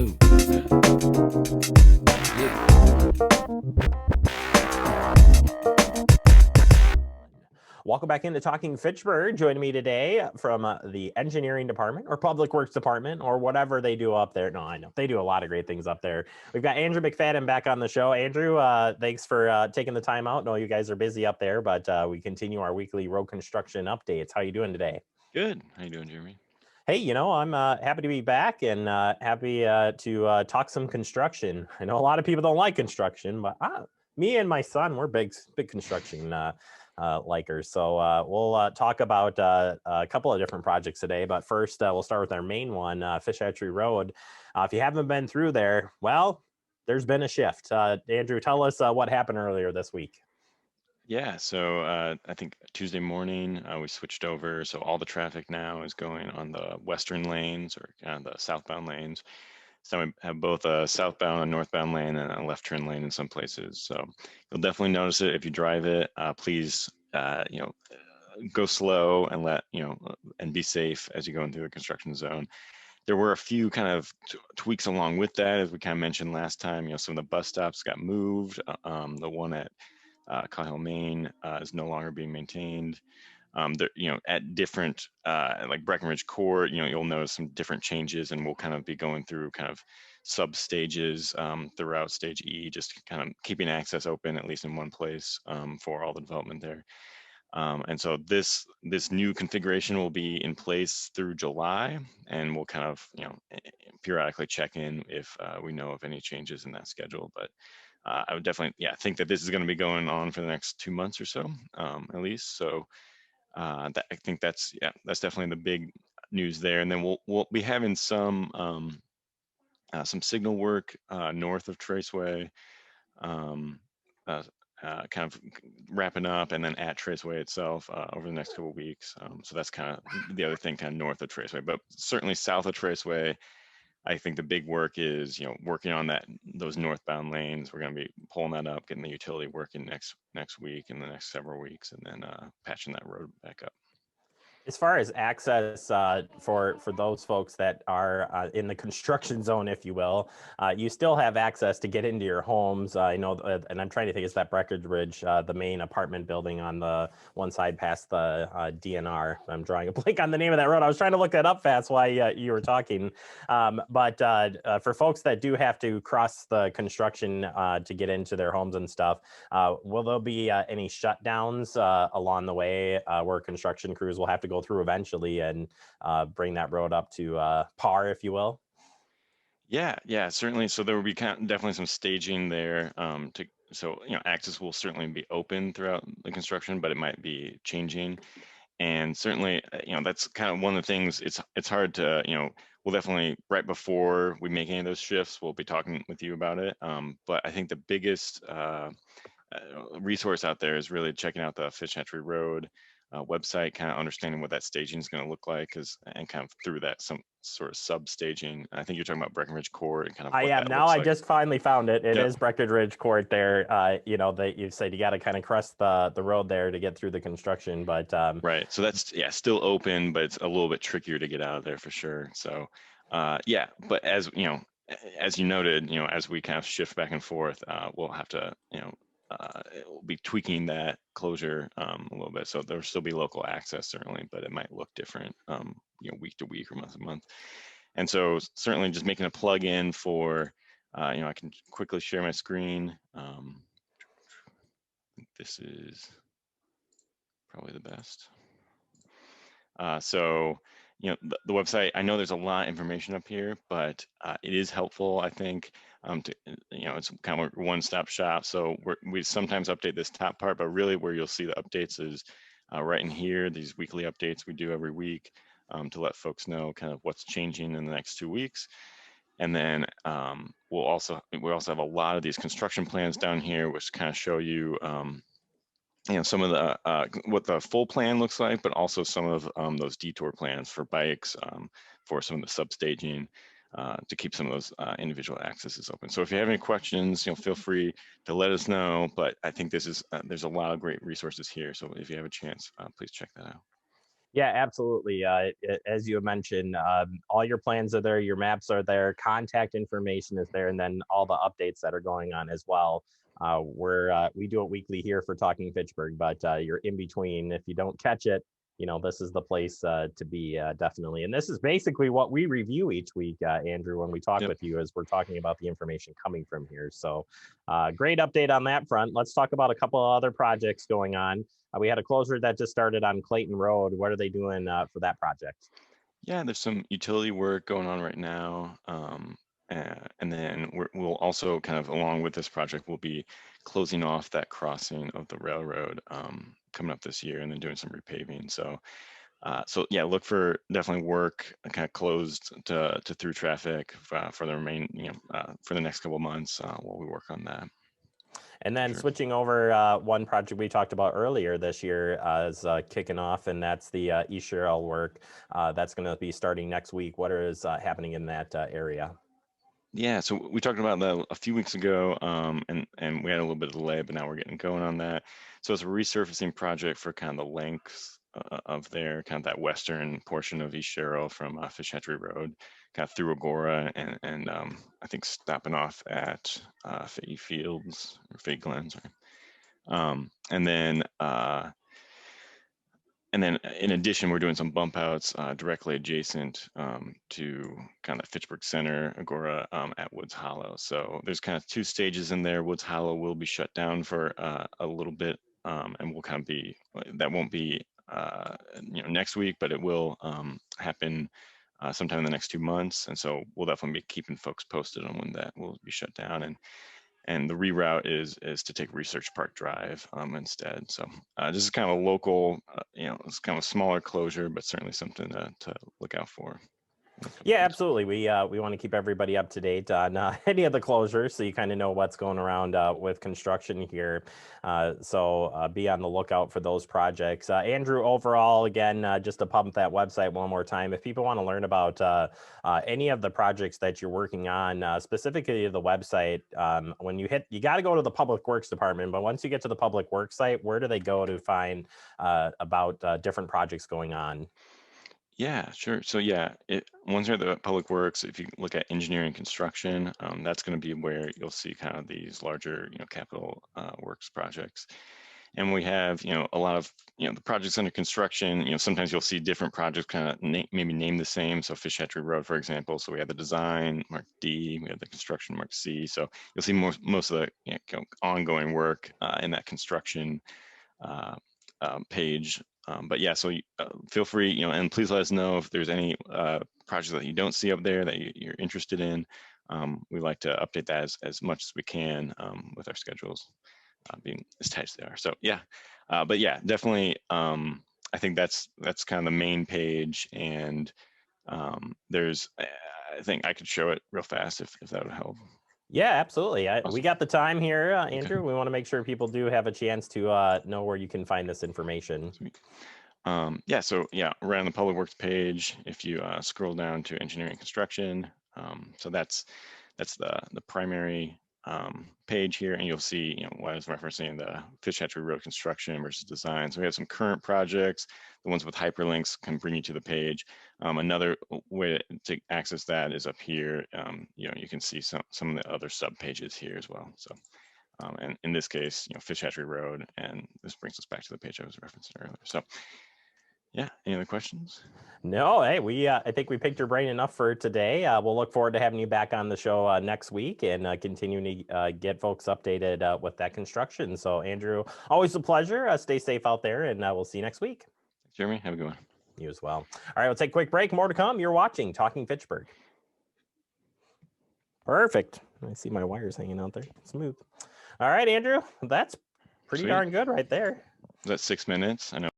Boom. Yeah. Welcome back into Talking Fitchburg. Joining me today from the engineering department or public works department or whatever they do up there. No, I know they do a lot of great things up there. We've got Andrew McFadden back on the show. Andrew, thanks for taking the time out. No, you guys are busy up there, but we continue our weekly road construction updates. How you doing today? Good. How you doing, Jeremy? Hey, I'm happy to be back and happy to talk some construction. I know a lot of people don't like construction, but me and my son, we're big construction likers. So we'll talk about a couple of different projects today. But first, we'll start with our main one, Fitchburg Road. If you haven't been through there, well, there's been a shift. Andrew, tell us what happened earlier this week. Yeah, so I think Tuesday morning we switched over. So all the traffic now is going on the western lanes or kind of the southbound lanes. So we have both a southbound and northbound lane and a left turn lane in some places. So you'll definitely notice it if you drive it. Please, go slow and and be safe as you go into the construction zone. There were a few kind of tweaks along with that, as we kind of mentioned last time. Some of the bus stops got moved. The one at Kyle, Maine is no longer being maintained. At different, like Breckenridge Court, you'll notice some different changes, and we'll kind of be going through kind of sub stages throughout stage E, just kind of keeping access open, at least in one place for all the development there. And so this new configuration will be in place through July, and we'll kind of, periodically check in if we know of any changes in that schedule. But I would definitely, think that this is going to be going on for the next 2 months or so, at least. So I think that's definitely the big news there. And then we'll be having some signal work north of Traceway, kind of wrapping up, and then at Traceway itself over the next couple of weeks. So that's kind of the other thing, kind of north of Traceway, but certainly south of Traceway. I think the big work is, working on those northbound lanes. We're going to be pulling that up, getting the utility working next week and the next several weeks, and then patching that road back up. As far as access for those folks that are in the construction zone, if you will, you still have access to get into your homes. I know, and I'm trying to think, it's that Breckenridge, the main apartment building on the one side past the DNR. I'm drawing a blank on the name of that road. I was trying to look that up fast while you were talking. But for folks that do have to cross the construction to get into their homes and stuff, will there be any shutdowns along the way where construction crews will have to go through eventually and bring that road up to par, if you will? Yeah, certainly. So there will be definitely some staging there. Access will certainly be open throughout the construction, but it might be changing. And certainly, that's kind of one of the things. It's hard to, we'll definitely, right before we make any of those shifts, we'll be talking with you about it. But I think the biggest resource out there is really checking out the Fitchburg Road website, kind of understanding what that staging is going to look like, and kind of through that some sort of sub staging. I think you're talking about Breckenridge Court and kind of. I am now. I just finally found it. It is Breckenridge Court there. That you said you got to kind of cross the road there to get through the construction, but right. So that's still open, but it's a little bit trickier to get out of there for sure. So but as you noted, as we kind of shift back and forth, we'll have to we'll be tweaking that closure a little bit. So there'll still be local access certainly, but it might look different, week to week or month to month. And so certainly just making a plug-in for, I can quickly share my screen. This is probably the best. So, the website, I know there's a lot of information up here, but it is helpful, I think, it's kind of a one-stop shop. So we sometimes update this top part, but really where you'll see the updates is right in here, these weekly updates we do every week to let folks know kind of what's changing in the next 2 weeks. And then we also have a lot of these construction plans down here, which kind of show you some of the what the full plan looks like, but also some of those detour plans for bikes, for some of the substaging, to keep some of those individual accesses open. So if you have any questions, feel free to let us know. But I think this is there's a lot of great resources here. So if you have a chance, please check that out. Yeah, absolutely. As you mentioned, all your plans are there, your maps are there, contact information is there, and then all the updates that are going on as well. We do it weekly here for Talking Fitchburg, but you're in between. If you don't catch it, this is the place to be, definitely. And this is basically what we review each week, Andrew, when we talk Yep. with you, as we're talking about the information coming from here. So, great update on that front. Let's talk about a couple of other projects going on. We had a closer that just started on Clayton Road. What are they doing for that project? Yeah, there's some utility work going on right now. And then we'll also kind of, along with this project, we'll be closing off that crossing of the railroad coming up this year, and then doing some repaving. So yeah, look for definitely work kind of closed to through traffic for the for the next couple of months while we work on that. And then Sure. switching over, one project we talked about earlier this year is kicking off, and that's the East Sherrill work. That's going to be starting next week. What is happening in that area? Yeah, so we talked about that a few weeks ago, and we had a little bit of delay, but now we're getting going on that. So it's a resurfacing project for kind of the length of kind of that western portion of East Sherrill from Fish Hatchery Road, kind of through Agora, and I think stopping off at Fay Fields or Fay Glens, right? And then in addition, we're doing some bump outs directly adjacent to kind of Fitchburg Center, Agora at Woods Hollow. So there's kind of two stages in there. Woods Hollow will be shut down for a little bit, and we'll kind of that won't be next week, but it will happen sometime in the next 2 months. And so we'll definitely be keeping folks posted on when that will be shut down. And the reroute is to take Research Park Drive instead. So this is kind of a local, it's kind of a smaller closure, but certainly something to look out for. Yeah, absolutely. We want to keep everybody up to date on any of the closures, so you kind of know what's going around with construction here. So be on the lookout for those projects. Andrew, overall, again, just to pump that website one more time, if people want to learn about any of the projects that you're working on, specifically the website, when you got to go to the Public Works Department. But once you get to the Public Works site, where do they go to find about different projects going on? Yeah, sure. So yeah, once you're at the Public Works, if you look at engineering construction, that's going to be where you'll see kind of these larger, capital works projects. And we have, a lot of, the projects under construction, sometimes you'll see different projects kind of maybe named the same. So Fish Hatchery Road, for example. So we have the design, Mark D, we have the construction, Mark C. So you'll see most of the ongoing work in that construction page. But yeah, so feel free, and please let us know if there's any projects that you don't see up there that you're interested in. We like to update that as much as we can with our schedules being as tight as they are. So yeah, but yeah, definitely. I think that's kind of the main page, and I think I could show it real fast if that would help. Yeah, absolutely. We Awesome. got the time here, Andrew. Okay. We want to make sure people do have a chance to know where you can find this information. Sweet. Yeah, so yeah, around the Public Works page, if you scroll down to engineering construction, so that's the primary page here, and you'll see, what I was referencing, the Fish Hatchery Road construction versus design. So we have some current projects. The ones with hyperlinks can bring you to the page. Another way to access that is up here. You can see some of the other sub pages here as well. So. And in this case, Fish Hatchery Road, and this brings us back to the page I was referencing earlier. So yeah, any other questions? No, hey, I think we picked your brain enough for today. We'll look forward to having you back on the show next week and continuing to get folks updated with that construction. So, Andrew, always a pleasure. Stay safe out there, and we'll see you next week. Thanks, Jeremy. Have a good one. You as well. All right, we'll take a quick break. More to come. You're watching Talking Fitchburg. Perfect. I see my wires hanging out there. Smooth. All right, Andrew, that's pretty Sweet. darn good right there. Is that 6 minutes? I know.